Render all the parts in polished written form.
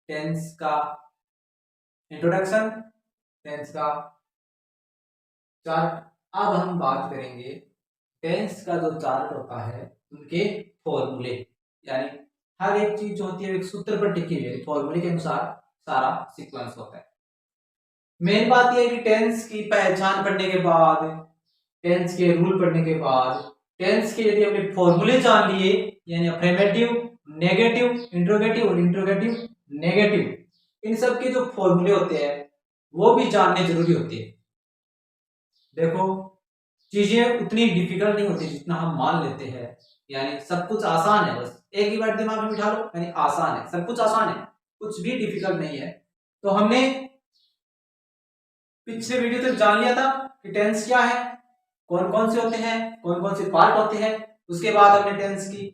Tense का introduction, tense का chart. अब हम बात करेंगे टेंस का जो चार्ट होता है उनके फॉर्मूले, यानी हर एक चीज जो होती है एक सूत्र पर टिकी हुई है, फॉर्मूले के अनुसार सारा सीक्वेंस होता है। मेन बात यह है कि टेंस की पहचान पढ़ने के बाद, टेंस के रूल पढ़ने के बाद, टेंस के यदि हमने फॉर्मूले जान लिए, यानी अफर्मेटिव, नेगेटिव, इंट्रोगेटिव और इंट्रोगेटिव नेगेटिव, इन सब के जो फॉर्मूले होते हैं वो भी जानने जरूरी होते हैं। देखो चीजें उतनी डिफिकल्ट नहीं होती जितना हम मान लेते हैं, यानी सब कुछ आसान है, बस एक ही बार दिमाग में बिठा लो, यानी आसान है, सब कुछ आसान है, कुछ भी डिफिकल्ट नहीं है। तो हमने पिछले वीडियो तक जान लिया था कि टेंस क्या है, कौन कौन से होते हैं, कौन कौन से पार्ट होते हैं। उसके बाद हमने टेंस की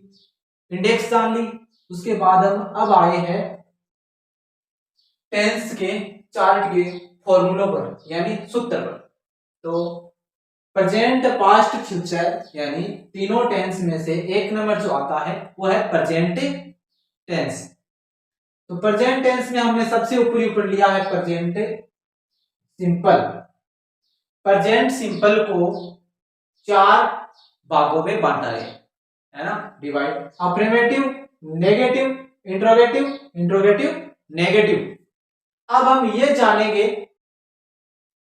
इंडेक्स जान ली। उसके बाद हम अब आए हैं टेंस के चार्ट के फॉर्मूलों पर, यानी सूत्र पर। तो प्रेजेंट, पास्ट, फ्यूचर, यानी तीनों टेंस में से एक नंबर जो आता है वो है प्रेजेंट टेंस। तो प्रेजेंट टेंस में हमने सबसे ऊपर लिया है प्रेजेंट सिंपल। प्रेजेंट सिंपल को 4 भागों में बांटा है ना, divide, affirmative, negative, interrogative, interrogative negative. अब हम ये जानेंगे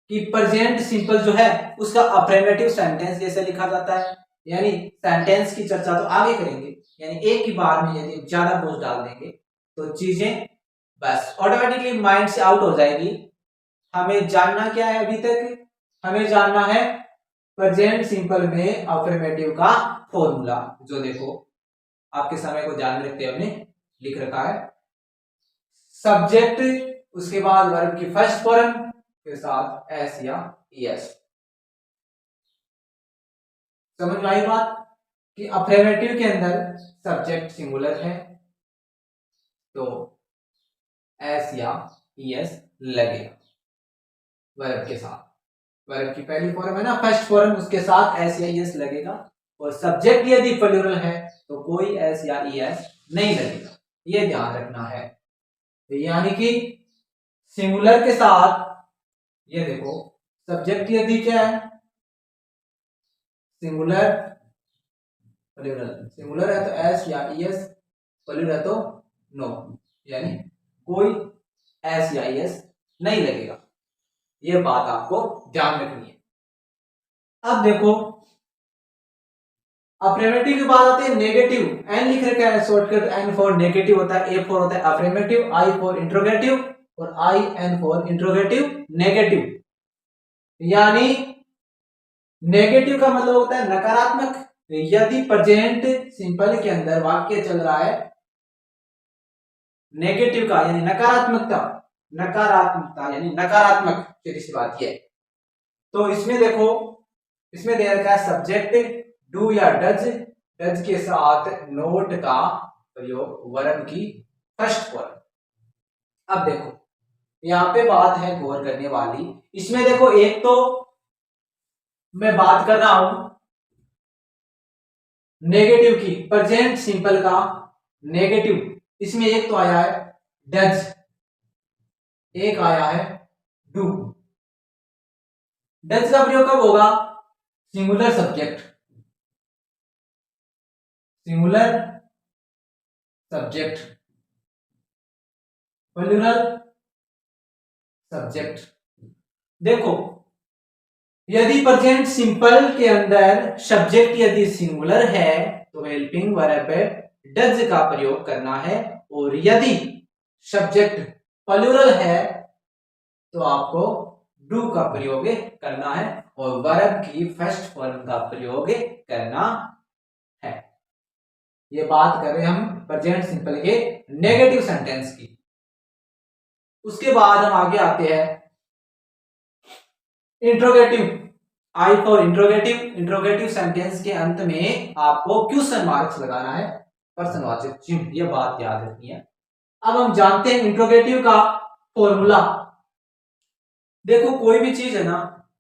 कि प्रेजेंट सिंपल जो है उसका अफर्मेटिव सेंटेंस जैसे लिखा जाता है, यानी सेंटेंस की चर्चा तो आगे करेंगे, यानी एक ही बार में यदि ज्यादा बोझ डाल देंगे तो चीजें बस ऑटोमेटिकली माइंड से आउट हो जाएगी। हमें जानना क्या है अभी तक, हमें जानना है प्रेजेंट सिंपल में अफर्मेटिव का फॉर्मूला, जो देखो आपके समय को ध्यान में रखते हुए हमने लिख रखा है। सब्जेक्ट, उसके बाद वर्ब की फर्स्ट फॉर्म के साथ एस या ईएस। समझ में आई बात कि अफर्मेटिव के अंदर सब्जेक्ट सिंगुलर है तो एस या ईएस लगेगा वर्ब के साथ। वर्ब की पहली फॉर्म है ना फर्स्ट फॉर्म, उसके साथ एस या ईएस लगेगा। और सब्जेक्ट यदि प्लूरल है तो कोई एस या ईएस नहीं लगेगा, ये ध्यान रखना है। यानी कि सिंगुलर के साथ, ये देखो सब्जेक्ट यदि क्या है सिंगुलर, प्लूरल, सिंगुलर है तो एस या ईएस, प्लूरल है तो नो, यानी कोई एस या ईएस नहीं लगेगा। ये बात आपको ध्यान रखनी है। अब देखो अफर्मेटिव के बाद आते हैं नेगेटिव। एन लिख रखा है शॉर्टकट, एन फॉर नेगेटिव होता है, ए फॉर होता है अफर्मेटिव, आई फॉर इंट्रोगेटिव और I N for interrogative negative. यानी नेगेटिव का मतलब होता है नकारात्मक। यदि प्रेजेंट सिंपल के अंदर वाक्य चल रहा है नेगेटिव का, यानी नकारात्मकता, नकारात्मकता यानी नकारात्मक, सीधी सी बात है। तो इसमें देखो, इसमें दे रखा है सब्जेक्ट डू या डज, डज के साथ नोट का प्रयोग वर्ब की फर्स्ट फॉर्म। अब देखो यहां पे बात है गौर करने वाली। इसमें देखो एक तो मैं बात कर रहा हूं नेगेटिव की, प्रेजेंट सिंपल का नेगेटिव, इसमें एक तो आया है डज, एक आया है डू। डज का प्रयोग कब होगा, singular subject, singular subject, plural subject. देखो यदि प्रेजेंट सिंपल के अंदर सब्जेक्ट यदि सिंगुलर है तो हेल्पिंग वर्ब डज का प्रयोग करना है, और यदि सब्जेक्ट प्लूरल है तो आपको डू का प्रयोग करना है और वर्ब की फर्स्ट फॉर्म का प्रयोग करना है। ये बात कर रहे हैं हम प्रेजेंट सिंपल के नेगेटिव सेंटेंस की। उसके बाद हम आगे आते हैं interrogative, I for interrogative. Interrogative sentence के अंत में आपको क्वेश्चन मार्क्स लगाना है, प्रश्नवाचक चिन्ह, यह बात याद रखनी है। अब हम जानते हैं इंट्रोगेटिव का फॉर्मूला। देखो कोई भी चीज है ना,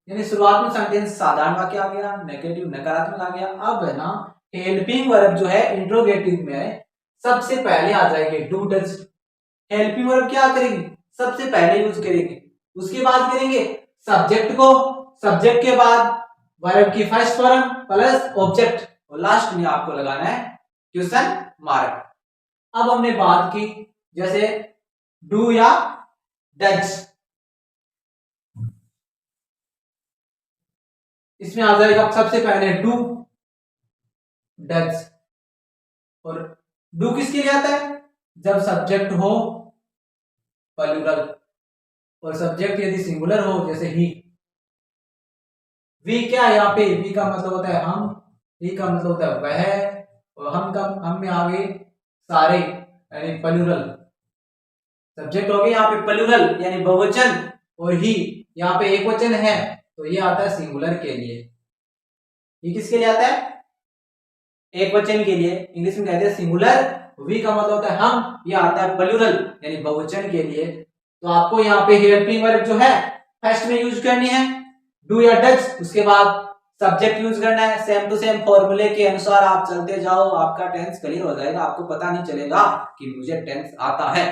यानी शुरुआत में सेंटेंस साधारण वाक्य आ गया, नेगेटिव नकारात्मक आ गया, अब है ना हेल्पिंग वर्ब जो है इंट्रोगेटिव में सबसे पहले आ जाएंगे डू डज। हेल्पिंग वर्ब क्या करेगी, सबसे पहले यूज करेगी। उसके बाद करेंगे सब्जेक्ट को, सब्जेक्ट के बाद वर्ब की फर्स्ट फॉर्म प्लस ऑब्जेक्ट, और लास्ट में आपको लगाना है क्वेश्चन मार्क। अब हमने बात की जैसे डू या डज, इसमें आ जाएगा सबसे पहले डू, डज। और डू किसके लिए आता है, जब सब्जेक्ट हो प्लूरल और सब्जेक्ट यदि सिंगुलर हो जैसे ही। वी क्या है यहाँ पे, वी का मतलब होता है हम, ही का मतलब होता है वह, और हम में आगे सारे यानी प्लूरल। सब्जेक्ट हो गया यहाँ पे प्लूरल यानी बहुवचन, और ही यहाँ पे एक वचन है तो ये आता है सिंगुलर के लिए। ये किसके लिए आता है, एक वचन के लिए, इंग्लिश में कहते हैं सिंगुलर। वी का मतलब होता है हम, ये आता है प्लूरल यानी बहुवचन के लिए। तो आपको यहाँ पे हेल्पिंग वर्ब जो है फर्स्ट में यूज करनी है डू या डज, उसके बाद सब्जेक्ट यूज करना है। सेम टू सेम फॉर्मूले के अनुसार आप चलते जाओ, आपका टेंस क्लियर हो जाएगा, आपको पता नहीं चलेगा कि मुझे टेंस आता है।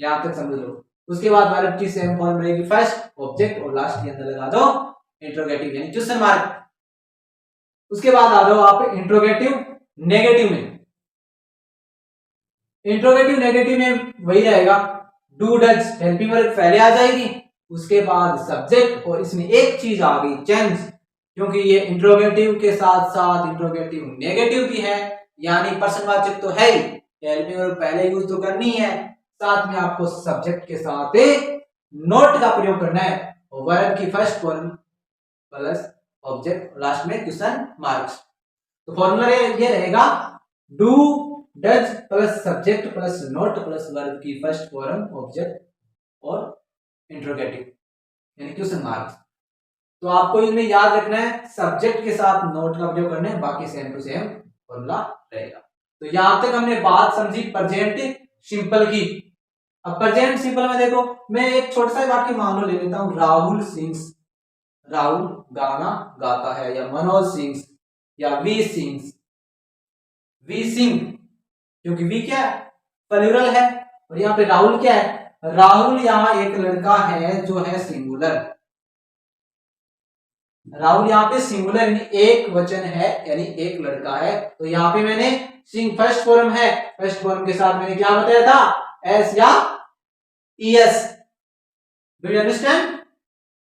यहां तक समझ लो। उसके बाद वर्ब की सेम फॉर्मूले की फर्स्ट ऑब्जेक्ट और लास्ट के अंदर लगा दो इंट्रोगेटिव यानी क्वेश्चन मार्क। उसके बाद आ जाओ आप इंट्रोगेटिव नेगेटिव में। इंट्रोगेटिव नेगेटिव में वही रहेगा डू डज, हेल्पिंग वर्ब पहले आ जाएगी, उसके बाद सब्जेक्ट, और इसमें एक चीज आ गई चेंज, क्योंकि ये इंट्रोगेटिव के साथ साथ इंट्रोगेटिव नेगेटिव भी है, यानी प्रश्नवाचक तो है ही, हेल्पिंग वर्ब पहले यूज तो करनी है, साथ में आपको सब्जेक्ट के साथ नोट का प्रयोग करना है, और वर्ब की first form plus object, last में क्वेश्चन मार्क्स। तो फॉर्मूला ये रहेगा do does plus subject plus not plus verb की फर्स्ट फॉर्म ऑब्जेक्ट और इंट्रोगेटिव यानी क्वेश्चन मार्क्स। तो आपको इनमें याद रखना है सब्जेक्ट के साथ नोट का प्रयोग करना है, बाकी सेम टू सेम फॉर्मूला रहेगा। तो यहां तक हमने बात समझी प्रेजेंट सिंपल की। अब प्रेजेंट सिंपल में देखो, मैं एक छोटा सा वाक्य मान लो ले लेता हूं, राहुल सिंग्स, राहुल गाना गाता है, या मनोज सिंग्स, या वी सिंग्स, वी सिंग, क्योंकि वी क्या है प्लूरल है, और यहाँ पे राहुल क्या है, राहुल यहाँ एक लड़का है जो है सिंगुलर, राहुल यहाँ पे सिंगुलर यानी एक वचन है, यानी एक लड़का है। तो यहाँ पे मैंने सिंग फर्स्ट फॉर्म है, फर्स्ट फॉर्म के साथ मैंने क्या बताया था, एस या ईएस, डू यू अंडरस्टैंड।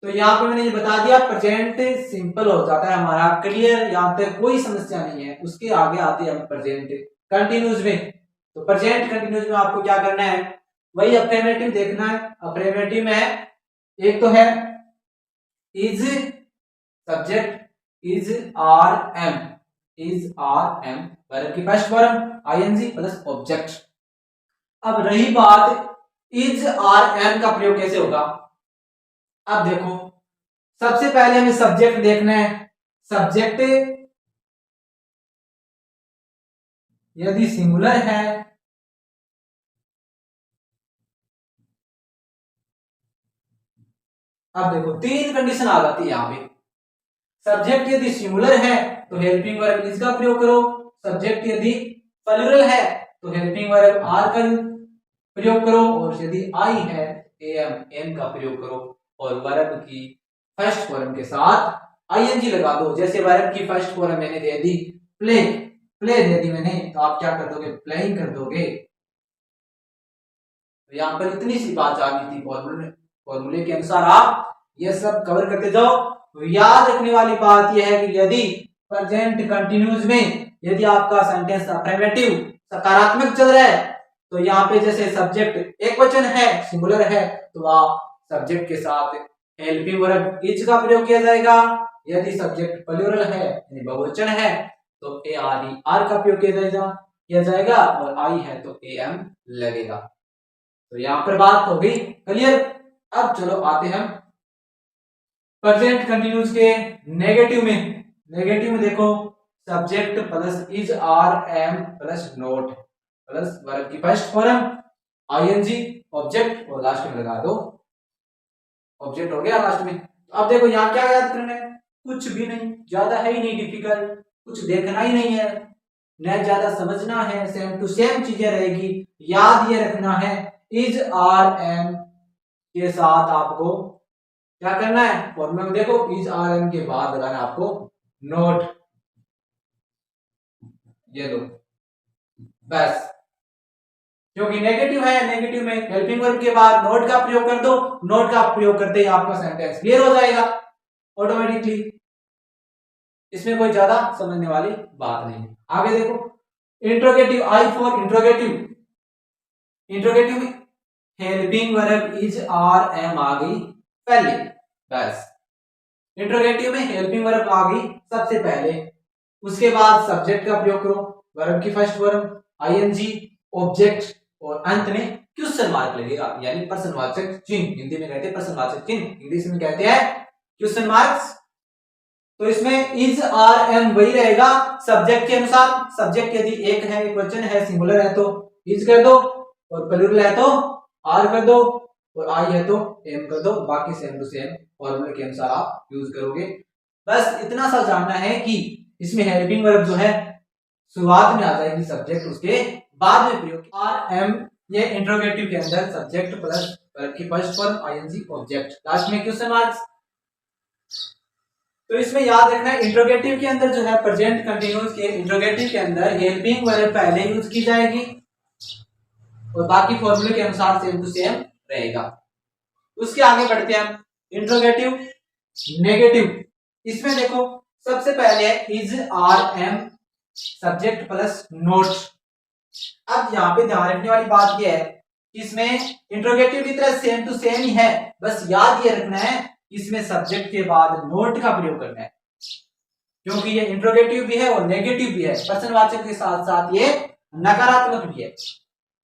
तो यहाँ पे मैंने ये बता दिया प्रेजेंट सिंपल हो जाता है हमारा, क्लियर, यहाँ पे कोई समस्या नहीं है। उसके आगे आते हैं हम प्रेजेंट कंटिन्यूस में। तो प्रेजेंट कंटिन्यूस में आपको क्या करना है, वही अफर्मेटिव देखना है। अफर्मेटिव में एक तो है is subject, is are am, is are am, verb की first form ING plus object. अब रही बात इज आर एम का प्रयोग कैसे होगा, अब देखो सबसे पहले हमें सब्जेक्ट देखना है। सब्जेक्ट यदि सिंगुलर है, अब देखो तीन कंडीशन आ जाती है यहां पे। सब्जेक्ट यदि सिंगुलर है तो हेल्पिंग वर्ब इज का प्रयोग करो, सब्जेक्ट यदि प्लूरल है तो हेल्पिंग वर्ब आर का प्रयोग करो, और यदि आई है एम, एम का प्रयोग करो, और वर्ब की फर्स्ट फॉर्म के साथ आईएनजी लगा दो। जैसे वर्ब की फर्स्ट फॉर्म मैंने दे दी प्ले, प्ले दे दी मैंने, तो आप क्या कर दोगे, प्लेइंग कर दोगे। तो यहाँ पर इतनी सी बात आ गई थी, फॉर्मूले के अनुसार आप ये सब कवर करते जाओ। तो याद रखने वाली बात यह है कि यदि प्रेजेंट कंटिन्यूस में यदि आपका सेंटेंस अफर्मेटिव सकारात्मक चल रहा है, तो यहाँ पे जैसे सब्जेक्ट एक वचन है सिंगुलर है, तो आप सब्जेक्ट के साथ हेल्पिंग वर्ब इज का प्रयोग किया जाएगा। यदि सब्जेक्ट प्लूरल है यानी बहुवचन है तो ए आर ई आर का प्रयोग किया जाएगा, और आई है तो ए एम लगेगा। तो यहाँ पर बात हो गई क्लियर। अब चलो आते हैं प्रेजेंट कंटिन्यूस के नेगेटिव में। नेगेटिव में देखो subject plus is are am plus not plus verb की फर्स्ट फॉर्म आईएनजी ऑब्जेक्ट, और लास्ट में लगा दो ऑब्जेक्ट, हो गया लास्ट में। अब देखो यहाँ क्या याद करना है, कुछ भी नहीं, ज्यादा है ही नहीं डिफिकल्ट, कुछ देखना ही नहीं है, न ज्यादा समझना है, सेम टू सेम चीजें रहेगी। याद ये रखना है इज आर एम के साथ आपको क्या करना है, फॉर्मूला में देखो इज आर एम के बाद लगाना आपको नोट, ये लो बस, क्योंकि नेगेटिव है, नेगेटिव में हेल्पिंग वर्ब के बाद नोट का प्रयोग कर दो, नोट का प्रयोग करते ही आपका सेंटेंस क्लियर हो जाएगा ऑटोमेटिकली, इसमें कोई ज्यादा समझने वाली बात नहीं है। आगे देखो interrogative, I for interrogative, interrogative में helping verb is are am आ गई पहले, बस इंट्रोगेटिव में हेल्पिंग वर्ब आ गई सबसे पहले, उसके बाद सब्जेक्ट का प्रयोग करो, वर्ब की फर्स्ट वर्ब आईएनजी, ऑब्जेक्ट और अंत में क्वेश्चन मार्क लगेगा, यानी प्रश्नवाचक चिन्ह, हिंदी में कहते हैं प्रश्नवाचक चिन्ह, इंग्लिश में कहते हैं क्वेश्चन मार्क्स। तो इसमें इज आर एम वही रहेगा सब्जेक्ट के अनुसार, सब्जेक्ट यदि एक है, एक वचन है, सिंगुलर है तो इज कर दो, और प्लूरल है तो आर कर दो, और आई है तो एम कर दो, बाकी सेम टू सेम फॉर्मूले के अनुसार आप यूज करोगे। बस इतना सा जानना है कि इसमें हेल्पिंग वर्ब जो है शुरुआत में आ जाएगी सब्जेक्ट, उसके बाद में प्रयोग आर एम, ये इंट्रोगेटिव के अंदर सब्जेक्ट प्लस वर्ब की first form ING object, last में क्वेश्चन मार्क्स। तो इसमें याद रखना है इंट्रोगेटिव के अंदर जो है प्रेजेंट कंटिन्यूअस के इंट्रोगेटिव के अंदर हेल्पिंग वर्ब पहले यूज की जाएगी और बाकी फॉर्मूले के अनुसार सेम टू सेम रहेगा। उसके आगे बढ़ते हैं हम इंट्रोगेटिव नेगेटिव, इसमें देखो सबसे पहले is are am subject plus not. अब यहाँ पे ध्यान रखने वाली बात यह है इसमें इंट्रोगेटिव की तरह सेम टू सेम ही है, बस याद ये रखना है इसमें सब्जेक्ट के बाद नोट का प्रयोग करना है, क्योंकि ये इंट्रोगेटिव भी है और नेगेटिव भी है, प्रश्नवाचक के साथ साथ ये नकारात्मक भी है।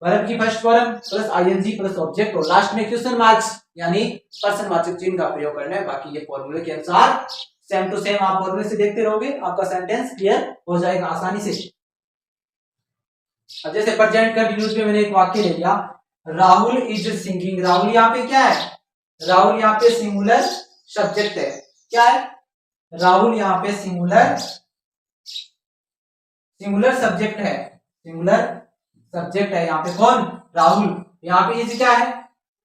वर्ब की first form plus ING plus object और लास्ट में क्वेश्चन मार्क्स यानी प्रश्नवाचक चिन्ह का प्रयोग करना है, बाकी ये फॉर्मूले के अनुसार सेम टू सेम आप फॉर्मूले से देखते रहोगे, आपका सेंटेंस क्लियर हो जाएगा आसानी से। अब जैसे प्रेजेंट कंटिन्यूअस में मैंने एक वाक्य ले लिया, राहुल इज सिंगिंग, राहुल यहाँ पे क्या है, राहुल यहाँ पे सिंगुलर सब्जेक्ट है, क्या है, राहुल यहाँ पे सिंगुलर सब्जेक्ट है, सिंगुलर सब्जेक्ट है यहाँ पे कौन, राहुल। यहाँ पे इज क्या है,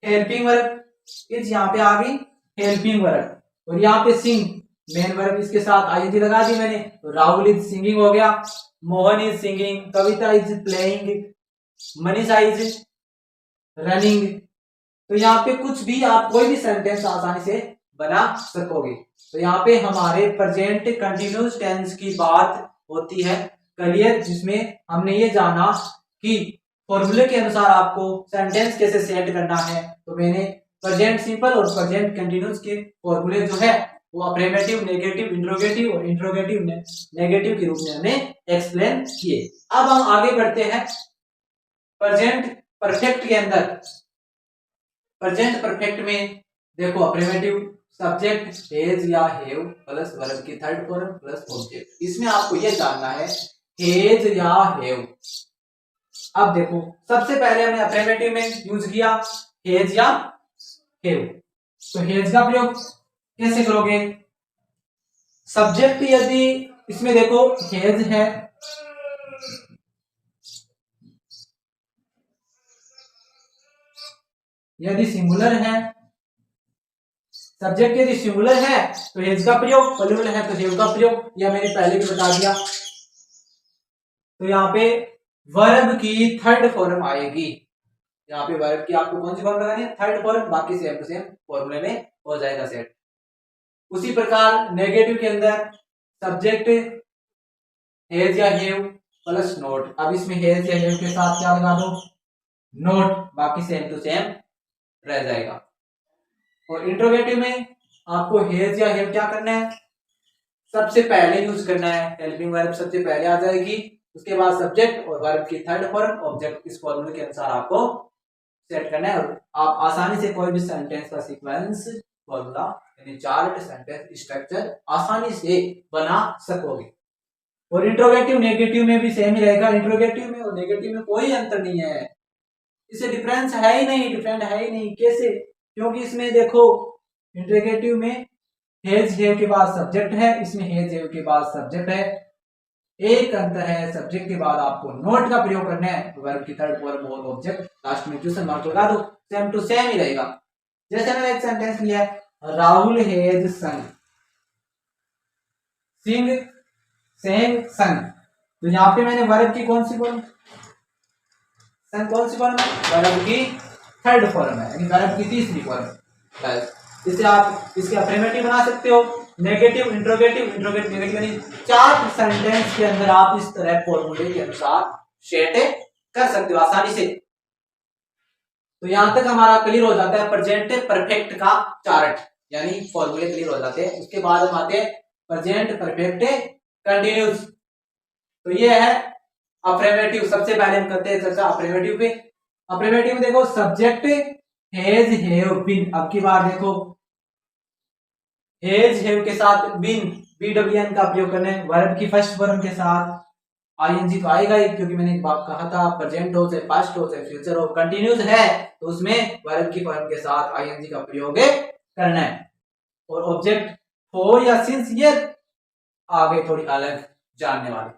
हेल्पिंग वर्ब, इज यहाँ पे आ गई हेल्पिंग वर्ब, और यहाँ पे सिंग मेन वर्ब, इसके साथ आईएनजी लगा दी मैंने, तो राहुल इज सिंगिंग हो गया, Mohan is singing, Kavita is playing, Manisha is running. तो यहाँ पे कुछ भी आप कोई भी सेंटेंस आसानी से बना सकोगे। तो यहाँ पे हमारे प्रेजेंट कंटिन्यूअस टेंस की बात होती है क्लियर, जिसमें हमने ये जाना कि फॉर्मूले के अनुसार आपको सेंटेंस कैसे सेट करना है। तो मैंने प्रेजेंट सिंपल और प्रेजेंट कंटिन्यूअस के फॉर्मूले जो है वो अफर्मेटिव, नेगेटिव, इंट्रोगेटिव और इंट्रोगेटिव नेगेटिव के रूप में हमने एक्सप्लेन किए। अब हम आगे बढ़ते हैं प्रेजेंट परफेक्ट के अंदर। प्रेजेंट परफेक्ट में देखो अफर्मेटिव सब्जेक्ट हेज या हैव प्लस वर्ब की थर्ड फॉर्म प्लस ऑब्जेक्ट, इसमें आपको यह जानना है हेज या हैव। अब देखो सबसे पहले हमने अफर्मेटिव में यूज किया हेज या हैव, तो हेज का प्रयोग कैसे करोगे, सब्जेक्ट यदि इसमें देखो हेज है, यदि सिंगुलर है, सब्जेक्ट यदि सिंगुलर है तो हेज का प्रयोग, प्लूरल है तो हैव का प्रयोग, यह मैंने पहले भी बता दिया। तो यहाँ पे वर्ब की थर्ड फॉर्म आएगी, यहाँ पे वर्ब की आपको कौन सी फॉर्म लगानी है, थर्ड फॉर्म, बाकी सेम टू सेम फॉर्मूले में हो जाएगा सेट। उसी प्रकार नेगेटिव के अंदर सब्जेक्ट हेज या हैव प्लस नोट, अब इसमें हेज या हैव के साथ क्या लगा दो, नोट, बाकी सेम टू सेम रह जाएगा। और इंट्रोगेटिव में आपको हेज या हैव क्या करना है, सबसे पहले यूज करना है, हेल्पिंग वर्ब सबसे पहले आ जाएगी, उसके बाद सब्जेक्ट और वर्ब की थर्ड फॉर्म ऑब्जेक्ट, इस फॉर्मूले के अनुसार आपको सेट करना है और आप आसानी से कोई भी सेंटेंस का सीक्वेंस फॉर्मूला यानी चार्ट सेंटेंस स्ट्रक्चर आसानी से बना सकोगे। और इंट्रोगेटिव नेगेटिव में भी सेम ही रहेगा, इंट्रोगेटिव में और नेगेटिव में कोई अंतर नहीं है, इससे डिफरेंस है ही नहीं, डिफरेंट है ही नहीं। कैसे, क्योंकि इसमें देखो इंट्रोगेटिव में हेज हैव के बाद सब्जेक्ट है, इसमें हेज हैव के बाद सब्जेक्ट है, एक अंतर है, सब्जेक्ट के बाद आपको नोट का प्रयोग करना है, वर्ब की थर्ड फॉर्म और ऑब्जेक्ट लास्ट में क्वेश्चन मार्क लगा दो, सेम टू सेम ही रहेगा। जैसे मैंने एक सेंटेंस लिया है, राहुल हैज संग, सिंग सेंग संग, तो यहाँ पे मैंने वर्ब की कौन सी फॉर्म, संग कौन सी फॉर्म है, वर्ब की थर्ड फॉर्म है, यानी वर्ब की तीसरी फॉर्म है। इसे आप इसके अफर्मेटिव बना सकते हो, नेगेटिव, इंट्रोगेटिव, इंट्रोगेटिव नेगेटिव, यानी 4 सेंटेंस के अंदर आप इस तरह फॉर्मूले के अनुसार सेट कर सकते हो आसानी से। तो यहां तक हमारा क्लियर हो जाता है प्रेजेंट परफेक्ट का चार्ट, यानी फॉर्मूले क्लियर हो जाते हैं। उसके बाद हम आते हैं प्रेजेंट परफेक्ट कंटिन्यूस। तो ये है अफर्मेटिव। सबसे पहले हम करते हैं चर्चा अफर्मेटिव पे। अफर्मेटिव में देखो सब्जेक्ट हैज हैव बीन, अब की बार देखो हैज हैव के साथ बीन BWN का प्रयोग करना है, वर्ब की फर्स्ट फॉर्म के साथ आईएनजी तो आएगा ही, क्योंकि मैंने एक बात कहा था प्रेजेंट हो चाहे पास्ट हो चाहे फ्यूचर हो, कंटिन्यूस है तो उसमें वर्ब की फॉर्म के साथ आईएनजी का प्रयोग करना है। और ऑब्जेक्ट फॉर या सिंस ये आगे थोड़ी अलग जानने वाले।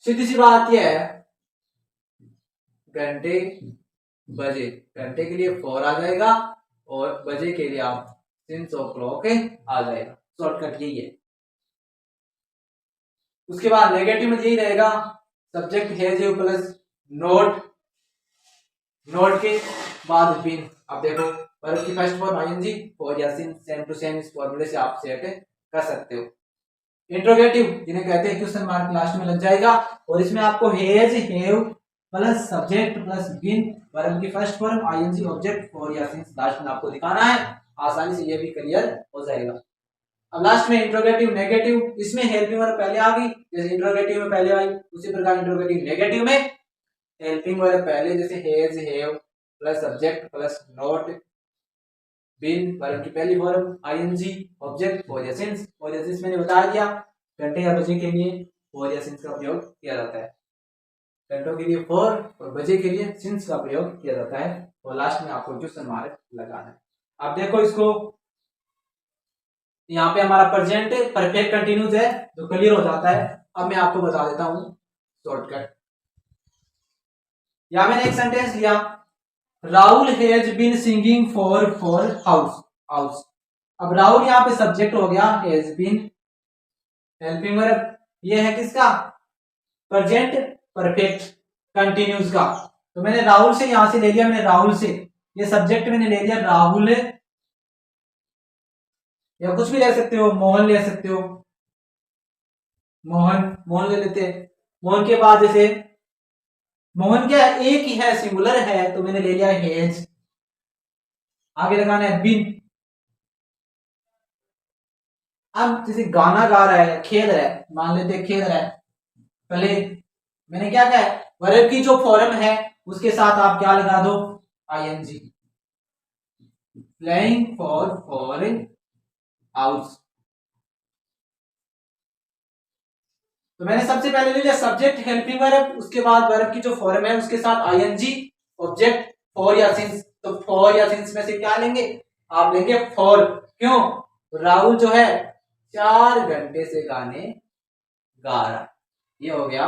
सीधी सी बात यह है, घंटे बजे, घंटे के लिए फॉर आ जाएगा और बजे के लिए आप सिंस ओ क्लॉक आ जाएगा, शॉर्टकट यही है। उसके बाद नेगेटिव में यही रहेगा, subject has have plus note, note के बाद बीन। अब देखो वर्ब की फर्स्ट फॉर्म आईएनजी और या सिंस, सेम टू सेम इस फॉर्मूले से आप सेट कर सकते हो। इंट्रोगेटिव जिन्हें कहते हैं क्वेश्चन मार्क लास्ट में लग जाएगा, और इसमें आपको has have plus subject plus been, verb की first form ING object for या सिंस लास्ट में आपको दिखाना है, आसानी से ये भी क्लियर हो जाएगा। अब लास्ट में इंट्रोगेटिव नेगेटिव, इसमें हेल्पिंग वर्ब पहले आ गई, जैसे इंट्रोगेटिव में पहले आई, उसी प्रकार इंट्रोगेटिव नेगेटिव में हेल्पिंग वर्ब पहले, जैसे has have plus subject plus not been, verb की पहली फॉर्म आईएनजी ऑब्जेक्ट फॉर या सिंस। फॉर या सिंस मैंने बता दिया, घंटे या बजे के लिए फॉर या सिंस का प्रयोग किया जाता है, घंटों के लिए फॉर और बजे के लिए सिंस का प्रयोग किया जाता है, और लास्ट में आपको क्वेश्चन मार्क लगाना है। अब देखो इसको, यहाँ पे हमारा प्रेजेंट परफेक्ट कंटिन्यूस है जो क्लियर हो जाता है। अब मैं आपको बता देता हूं शॉर्टकट। यहां मैंने एक सेंटेंस लिया, Rahul has been singing for house house. अब राहुल यहाँ पे सब्जेक्ट हो गया, हैज बीन हेल्पिंग वर्ब, ये है किसका, प्रेजेंट परफेक्ट कंटिन्यूस का। तो मैंने राहुल से यहां से ले लिया, मैंने राहुल से, ये सब्जेक्ट मैंने ले लिया राहुल, या कुछ भी ले सकते हो, मोहन ले सकते हो, मोहन, मोहन ले लेते हैं। मोहन के बाद जैसे मोहन क्या एक ही है, सिंगुलर है, तो मैंने ले लिया हेज, आगे लगाना है बिन। अब जैसे गाना गा रहा है, खेल रहा है, मान लेते हैं खेल रहा है, पहले मैंने क्या कहा है, वर्ब की जो फॉर्म है उसके साथ आप क्या लगा दो, आईएनजी, प्लेइंग फॉर हाउस। तो मैंने सबसे पहले ले लिया सब्जेक्ट हेल्पिंग वर्ब, उसके बाद वर्ब की जो फॉर्म है उसके साथ आईएनजी ऑब्जेक्ट फॉर या सिंस। तो फॉर या सिंस में से क्या लेंगे, आप लेंगे फॉर, क्यों, राहुल जो है 4 घंटे से गाने गा रहा, ये हो गया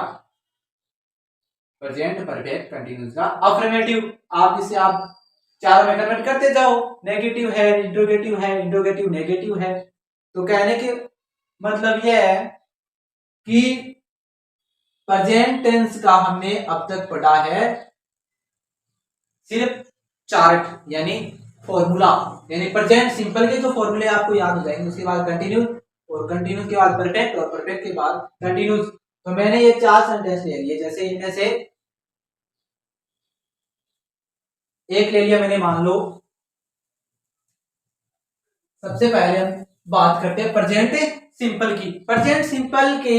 प्रेजेंट परफेक्ट कंटिन्यूस का अफर्मेटिव। आप इसे आप चारों में कन्वर्ट करते जाओ, नेगेटिव है, इंट्रोगेटिव है, इंट्रोगेटिव नेगेटिव है। तो कहने के मतलब यह है कि प्रेजेंट टेंस का हमने अब तक पढ़ा है सिर्फ चार्ट, यानी फॉर्मूला, यानी प्रेजेंट सिंपल के जो फॉर्मूले आपको याद हो जाएंगे, उसके बाद कंटिन्यूस, और कंटिन्यूस के बाद परफेक्ट, और परफेक्ट के बाद कंटिन्यूस। तो मैंने ये 4 सेंटेंस ले लिए, जैसे इनमें से एक ले लिया मैंने, मान लो सबसे पहले हम बात करते हैं प्रेजेंट सिंपल की। प्रेजेंट सिंपल के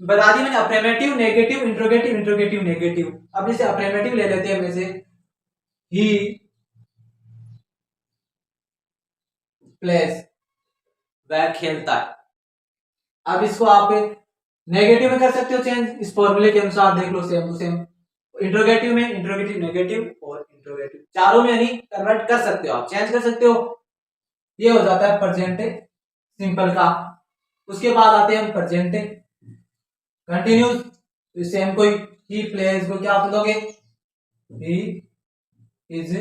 बता दी मैंने, affirmative negative interrogative interrogative negative. अब जैसे अफर्मेटिव ले लेते हैं, वैसे ही प्लेस, वह खेलता है। अब इसको आप नेगेटिव में कर सकते हो चेंज, इस फॉर्मूले के अनुसार देख लो, सेम टू सेम। इंट्रोगेटिव में इंट्रोगेटिव नेगेटिव और इंट्रोगेटिव चारों में यानी कन्वर्ट कर सकते हो, आप चेंज कर सकते हो। ये हो जाता है प्रेजेंट सिंपल का उसके बाद आते हैं हम प्रेजेंट कंटिन्यूस। तो इससे हम कोई ही प्लेयर्स को क्या बोलोगे, ही इज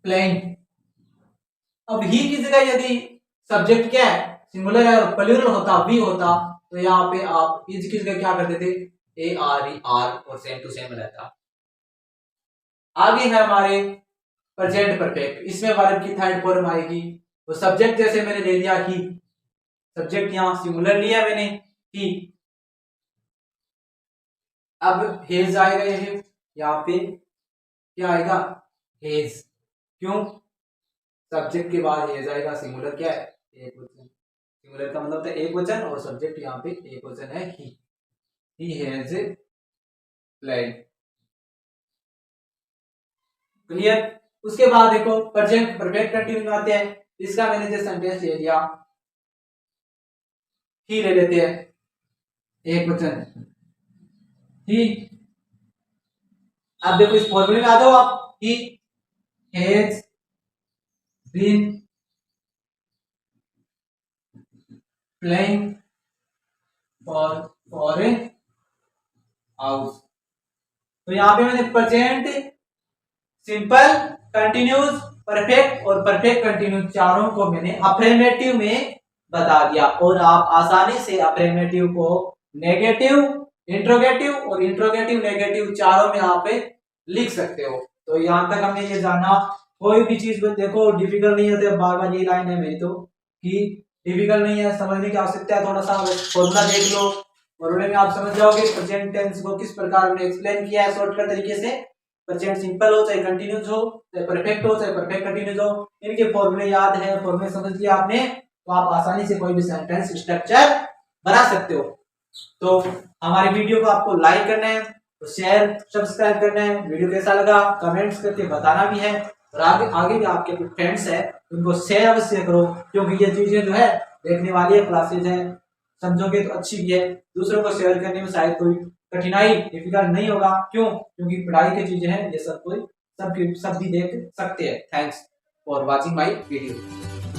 प्लेइंग। अब ही की जगह यदि सब्जेक्ट क्या है सिंगुलर है और प्लूरल होता वी होता तो यहाँ पे आप इज की जगह क्या करते थे ए आर ई आर और सेम टू सेम रहता। आगे है हमारे प्रेजेंट परफेक्ट, इसमें वर्ब की थर्ड फॉर्म आएगी। तो सब्जेक्ट जैसे मैंने ले लिया ही, सब्जेक्ट यहाँ सिंगुलर लिया मैंने ही, अब हेज आएगा ये यहाँ पे क्या आएगा हेज, क्यों सब्जेक्ट के बाद हेज आएगा, सिंगुलर क्या है एक वचन, सिंगुलर का मतलब है एक वचन और सब्जेक्ट यहाँ पे एक वचन है ही हैज प्लेड। क्लियर। उसके बाद देखो प्रेजेंट परफेक्ट कंटिन्यूस आते हैं, इसका मैंने जो सेंटेंस ले लिया ही ले लेते हैं एक वचन ही। अब देखो इस फॉर्मूले में आ जाओ आप, he has been playing for foreign house. तो यहाँ पे मैंने प्रेजेंट सिंपल कंटिन्यूस परफेक्ट और परफेक्ट कंटिन्यूस चारों को मैंने अफर्मेटिव में बता दिया और आप आसानी से अफर्मेटिव को नेगेटिव इंट्रोगेटिव और इंट्रोगेटिव नेगेटिव चारों में आप लिख सकते हो। तो यहाँ तक हमने ये जाना, कोई भी चीज देखो डिफिकल्ट नहीं होते, बार बार ये लाइन है मेरी तो कि डिफिकल्ट नहीं है, समझने की आवश्यकता है, थोड़ा सा फॉर्मूला देख लो फॉर्मूले में आप समझ जाओगे प्रेजेंट टेंस को किस प्रकार मैंने एक्सप्लेन किया है शॉर्टकट तरीके से। प्रेजेंट सिंपल हो चाहे कंटिन्यूस हो चाहे परफेक्ट हो चाहे परफेक्ट कंटिन्यूस हो, इनके फॉर्मूले याद है, फॉर्मूले समझ लिया आपने तो आप आसानी से कोई भी सेंटेंस स्ट्रक्चर बना सकते हो। तो हमारे वीडियो को आपको लाइक करना है, तो शेयर सब्सक्राइब करना है, वीडियो कैसा लगा कमेंट्स करके बताना भी है और आगे भी आपके फ्रेंड्स है उनको शेयर अवश्य करो, क्योंकि ये चीजें जो है देखने वाली है क्लासेज है, समझोगे तो अच्छी भी है, दूसरों को शेयर करने में शायद कोई कठिनाई डिफिकल्ट नहीं होगा, क्यों क्योंकि पढ़ाई की चीजें हैं ये सब कोई सब भी देख सकते हैं। Thanks for watching my video.